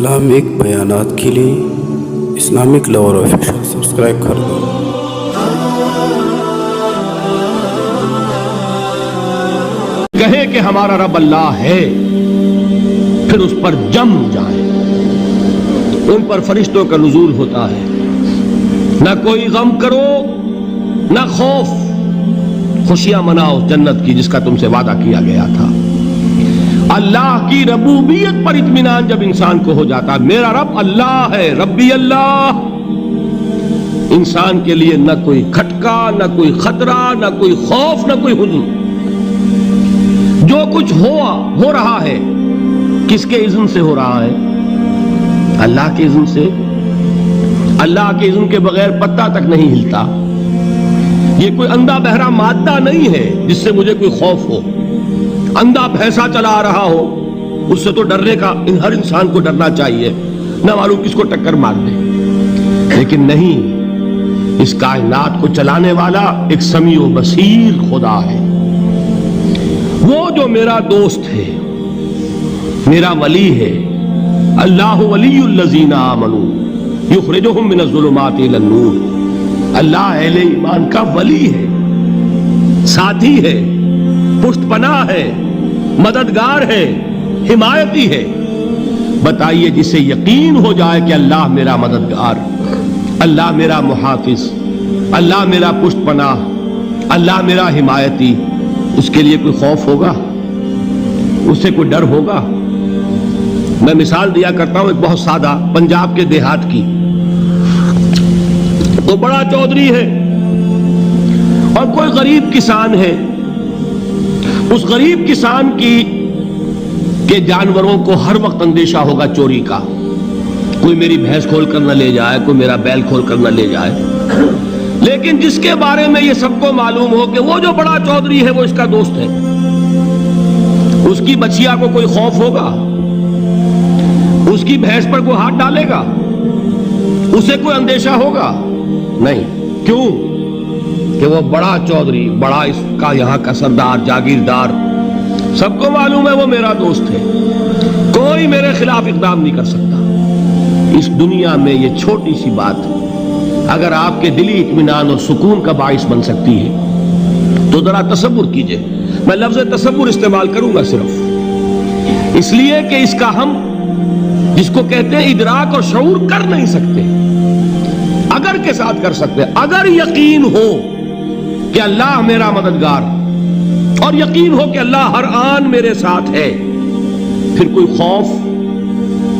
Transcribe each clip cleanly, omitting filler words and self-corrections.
Islamic بیانات کے لیے اسلامک لور آفیشل سبسکرائب کر دو۔ کہے کہ ہمارا رب اللہ ہے، پھر اس پر جم جائیں، ان پر فرشتوں کا نزول ہوتا ہے، نہ کوئی غم کرو نہ خوف، خوشیاں مناؤ جنت کی جس کا تم سے وعدہ کیا گیا تھا۔ اللہ کی ربوبیت پر اطمینان جب انسان کو ہو جاتا، میرا رب اللہ ہے، ربی اللہ، انسان کے لیے نہ کوئی کھٹکا، نہ کوئی خطرہ، نہ کوئی خوف، نہ کوئی حزن۔ جو کچھ ہو رہا ہے کس کے اذن سے ہو رہا ہے؟ اللہ کے اذن سے۔ اللہ کے اذن کے بغیر پتا تک نہیں ہلتا۔ یہ کوئی اندھا بہرا مادہ نہیں ہے جس سے مجھے کوئی خوف ہو۔ اندھا بھینسا چلا آ رہا ہو اس سے تو ڈرنے کا ہر انسان کو ڈرنا چاہیے، نہ معلوم کس کو ٹکر مار دے۔ لیکن نہیں، اس کائنات کو چلانے والا ایک سمیع و بصیر خدا ہے، وہ جو میرا دوست ہے، میرا ولی ہے۔ اللہ ولی الذین آمنوا یخرجہم من الظلمات الی النور۔ اللہ اہل ایمان کا ولی ہے، ساتھی ہے، پشت پناہ ہے، مددگار ہے، حمایتی ہے۔ بتائیے جسے یقین ہو جائے کہ اللہ میرا مددگار، اللہ میرا محافظ، اللہ میرا پشت پناہ، اللہ میرا حمایتی، اس کے لیے کوئی خوف ہوگا؟ اس سے کوئی ڈر ہوگا؟ میں مثال دیا کرتا ہوں ایک بہت سادہ، پنجاب کے دیہات کی۔ تو بڑا چودھری ہے اور کوئی غریب کسان ہے۔ اس غریب کسان کے جانوروں کو ہر وقت اندیشہ ہوگا چوری کا، کوئی میری بھینس کھول کر نہ لے جائے، کوئی میرا بیل کھول کر نہ لے جائے۔ لیکن جس کے بارے میں یہ سب کو معلوم ہو کہ وہ جو بڑا چودھری ہے وہ اس کا دوست ہے، اس کی بچیا کو کوئی خوف ہوگا؟ اس کی بھینس پر کوئی ہاتھ ڈالے گا؟ اسے کوئی اندیشہ ہوگا؟ نہیں۔ کیوں؟ کہ وہ بڑا چودھری، بڑا اس کا یہاں کا سردار، جاگیردار، سب کو معلوم ہے وہ میرا دوست ہے، کوئی میرے خلاف اقدام نہیں کر سکتا۔ اس دنیا میں یہ چھوٹی سی بات اگر آپ کے دلی اطمینان اور سکون کا باعث بن سکتی ہے تو ذرا تصور کیجئے۔ میں لفظ تصور استعمال کروں گا صرف اس لیے کہ اس کا ہم جس کو کہتے ہیں ادراک اور شعور کر نہیں سکتے، اگر کے ساتھ کر سکتے۔ اگر یقین ہو کہ اللہ میرا مددگار اور یقین ہو کہ اللہ ہر آن میرے ساتھ ہے، پھر کوئی خوف؟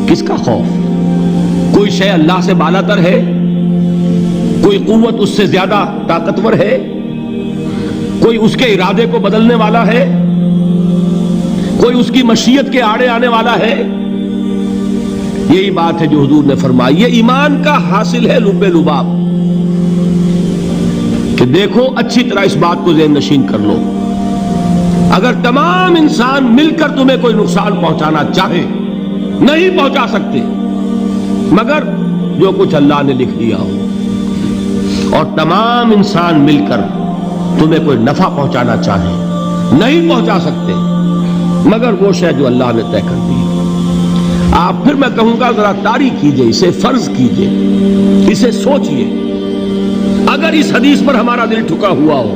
کس کا خوف؟ کوئی شے اللہ سے بالا تر ہے؟ کوئی قوت اس سے زیادہ طاقتور ہے؟ کوئی اس کے ارادے کو بدلنے والا ہے؟ کوئی اس کی مشیت کے آڑے آنے والا ہے؟ یہی بات ہے جو حضور نے فرمائی، یہ ایمان کا حاصل ہے لب لباب، کہ دیکھو اچھی طرح اس بات کو ذہن نشین کر لو۔ اگر تمام انسان مل کر تمہیں کوئی نقصان پہنچانا چاہے، نہیں پہنچا سکتے مگر جو کچھ اللہ نے لکھ دیا ہو، اور تمام انسان مل کر تمہیں کوئی نفع پہنچانا چاہے، نہیں پہنچا سکتے مگر وہ شے جو اللہ نے طے کر دی۔ آپ پھر میں کہوں گا ذرا طاری کیجئے، اسے فرض کیجئے، اسے سوچئے۔ اگر اس حدیث پر ہمارا دل ٹھکا ہوا ہو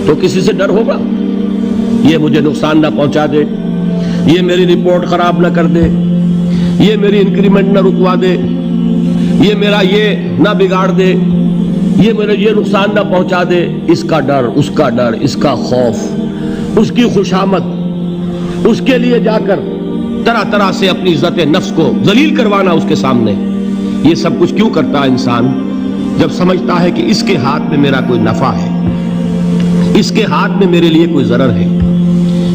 تو کسی سے ڈر ہوگا؟ یہ مجھے نقصان نہ پہنچا دے، یہ میری رپورٹ خراب نہ کر دے، یہ میری انکریمنٹ نہ رکوا دے، یہ میرا یہ نہ بگاڑ دے، یہ میرے یہ نقصان نہ پہنچا دے۔ اس کا ڈر، اس کا ڈر، اس کا خوف، اس کی خوشامد، اس کے لیے جا کر طرح طرح سے اپنی عزت نفس کو ذلیل کروانا اس کے سامنے، یہ سب کچھ کیوں کرتا ہے انسان؟ جب سمجھتا ہے کہ اس کے ہاتھ میں میرا کوئی نفع ہے، اس کے ہاتھ میں میرے لیے کوئی ضرر ہے،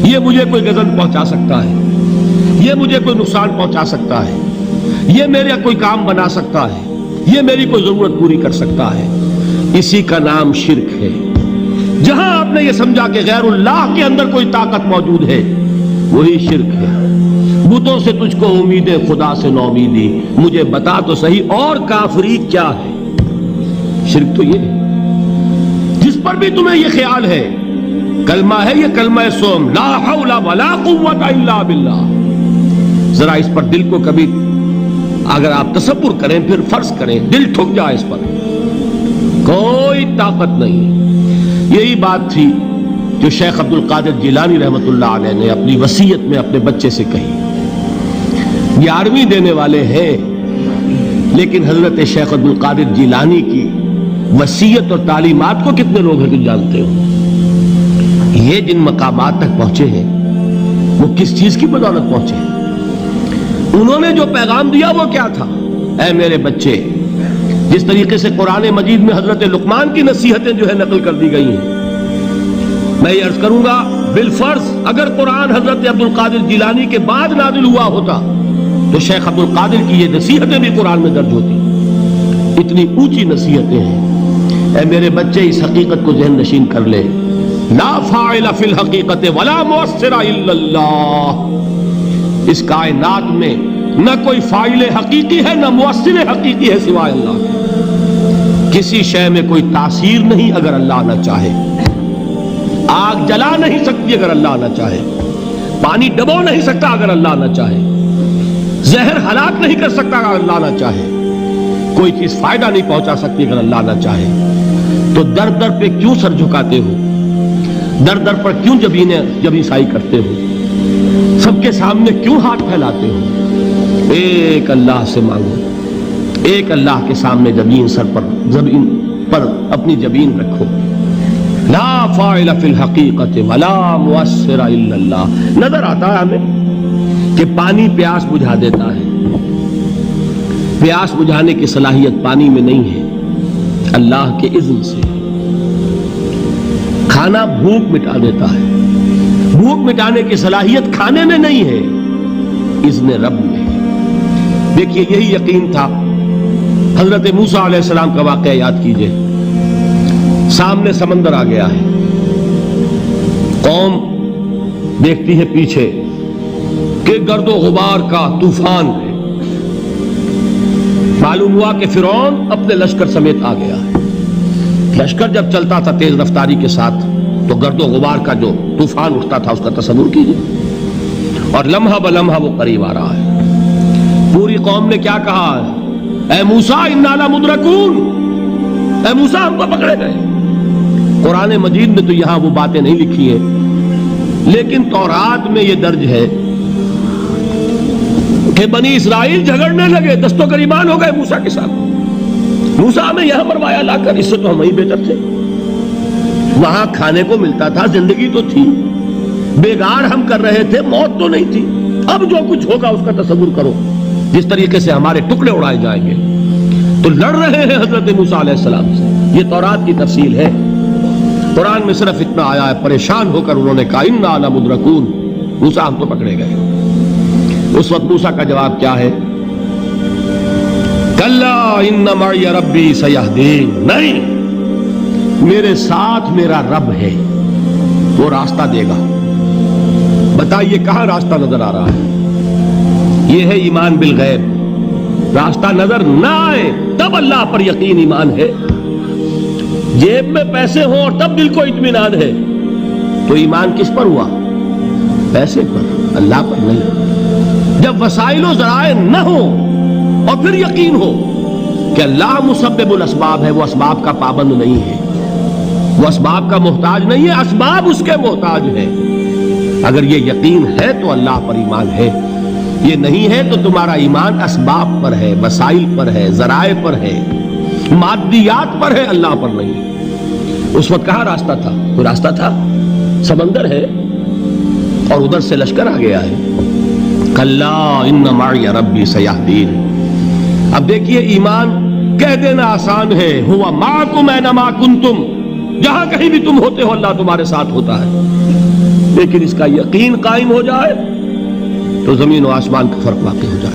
یہ مجھے کوئی غضب پہنچا سکتا ہے، یہ مجھے کوئی نقصان پہنچا سکتا ہے، یہ میرا کوئی کام بنا سکتا ہے، یہ میری کوئی ضرورت پوری کر سکتا ہے، اسی کا نام شرک ہے۔ جہاں آپ نے یہ سمجھا کہ غیر اللہ کے اندر کوئی طاقت موجود ہے، وہی شرک ہے۔ بتوں سے تجھ کو امیدیں، خدا سے نومیدی، مجھے بتا تو صحیح اور کافری کیا ہے؟ شرک تو یہ ہے۔ جس پر بھی تمہیں یہ خیال ہے کلمہ ہے یہ کلمہ سوم لا حول ولا قوت الا باللہ. ذرا اس پر دل کو کبھی اگر آپ تصور کریں پھر فرض کریں دل ٹھک جائے اس پر، کوئی طاقت نہیں۔ یہی بات تھی جو شیخ عبد القادر جیلانی رحمۃ اللہ علیہ نے اپنی وصیت میں اپنے بچے سے کہی۔ 11ویں دینے والے ہیں، لیکن حضرت شیخ عبد القادر جیلانی کی وصیت اور تعلیمات کو کتنے لوگ ہیں کہ جانتے ہو؟ یہ جن مقامات تک پہنچے ہیں وہ کس چیز کی بدولت پہنچے ہیں؟ انہوں نے جو پیغام دیا وہ کیا تھا؟ اے میرے بچے، جس طریقے سے قرآن مجید میں حضرت لقمان کی نصیحتیں جو ہے نقل کر دی گئی ہیں، میں یہ عرض کروں گا بالفرض اگر قرآن حضرت عبد القادر جیلانی کے بعد نازل ہوا ہوتا تو شیخ عبد القادر کی یہ نصیحتیں بھی قرآن میں درج ہوتی۔ اتنی اونچی نصیحتیں ہیں۔ اے میرے بچے، اس حقیقت کو ذہن نشین کر لے، لا فاعل فی الحقیقت ولا مؤثر الا اللہ۔ اس کائنات میں نہ کوئی فاعل حقیقی ہے نہ مؤثر حقیقی ہے سوائے اللہ کے۔ کسی شے میں کوئی تاثیر نہیں اگر اللہ نہ چاہے۔ آگ جلا نہیں سکتی اگر اللہ نہ چاہے، پانی ڈبو نہیں سکتا اگر اللہ نہ چاہے، زہر ہلاک نہیں کر سکتا اگر اللہ نہ چاہے، کوئی چیز فائدہ نہیں پہنچا سکتی اگر اللہ نہ چاہے۔ تو در در پہ کیوں سر جھکاتے ہو؟ در در پر کیوں جبیں سائی کرتے ہو؟ سب کے سامنے کیوں ہاتھ پھیلاتے ہو؟ ایک اللہ سے مانگو، ایک اللہ کے سامنے زمین پر اپنی جبین رکھو۔ لا فاعل فی الحقیقت ولا مؤثر الا اللہ۔ نظر آتا ہے ہمیں کہ پانی پیاس بجھا دیتا ہے، پیاس بجھانے کی صلاحیت پانی میں نہیں ہے، اللہ کے اذن سے۔ کھانا بھوک مٹا دیتا ہے، بھوک مٹانے کی صلاحیت کھانے میں نہیں ہے، اذن رب میں ہے۔ دیکھیے یہی یقین تھا حضرت موسیٰ علیہ السلام کا واقعہ یاد کیجئے۔ سامنے سمندر آ گیا ہے، قوم دیکھتی ہے پیچھے کہ گرد و غبار کا طوفان ہے۔ معلوم ہوا کہ فرعون اپنے لشکر سمیت آ گیا ہے۔ لشکر جب چلتا تھا تیز رفتاری کے ساتھ تو گرد و غبار کا جو طوفان اٹھتا تھا اس کا تصور کیجئے، اور لمحہ بلمحہ وہ قریب آ رہا ہے۔ پوری قوم نے کیا کہا؟ اے موسیٰ انا لمدرکون، اے موسیٰ ہم کو پکڑے گئے۔ قرآن مجید میں تو یہاں وہ باتیں نہیں لکھی ہیں، لیکن تورات میں یہ درج ہے کہ بنی اسرائیل جھگڑنے لگے، دست و گریبان ہو گئے موسیٰ کے ساتھ۔ موسیٰ ہمیں یہاں مروایا لا کر، اس سے تو ہم ہی بہتر تھے۔ وہاں کھانے کو ملتا تھا، زندگی تو تھی، بیگار ہم کر رہے تھے، موت تو نہیں تھی۔ اب جو کچھ ہوگا اس کا تصور کرو، جس طریقے سے ہمارے ٹکڑے اڑائے جائیں گے۔ تو لڑ رہے ہیں حضرت موسیٰ علیہ السلام سے، یہ تورات کی تفصیل ہے۔ قرآن میں صرف اتنا آیا ہے، پریشان ہو کر انہوں نے کہا انا لمدرکون، موسیٰ ہم تو پکڑے گئے۔ اس وقت موسیٰ کا جواب کیا ہے؟ کلا ان معی ربی سیہدین، نہیں، میرے ساتھ میرا رب ہے، وہ راستہ دے گا۔ بتائیے کہاں راستہ نظر آ رہا ہے؟ یہ ہے ایمان بالغیب۔ راستہ نظر نہ آئے تب اللہ پر یقین ایمان ہے۔ جیب میں پیسے ہوں اور تب دل کو اطمینان ہے تو ایمان کس پر ہوا؟ پیسے پر، اللہ پر نہیں۔ جب وسائل و ذرائع نہ ہوں اور پھر یقین ہو کہ اللہ مسبب الاسباب ہے، وہ اسباب کا پابند نہیں ہے، وہ اسباب کا محتاج نہیں ہے، اسباب اس کے محتاج ہے۔ اگر یہ یقین ہے تو اللہ پر ایمان ہے، یہ نہیں ہے تو تمہارا ایمان اسباب پر ہے، وسائل پر ہے، ذرائع پر ہے، مادیات پر ہے، اللہ پر نہیں۔ اس وقت کہاں راستہ تھا؟ کوئی راستہ تھا؟ سمندر ہے اور ادھر سے لشکر آ گیا ہے۔ کلا ان معی ربی سیہدین۔ اب دیکھیے ایمان کہہ دینا آسان ہے، ہوا معکم اینما کنتم، جہاں کہیں بھی تم ہوتے ہو اللہ تمہارے ساتھ ہوتا ہے، لیکن اس کا یقین قائم ہو جائے تو زمین و آسمان کا فرق واقع ہو جائے۔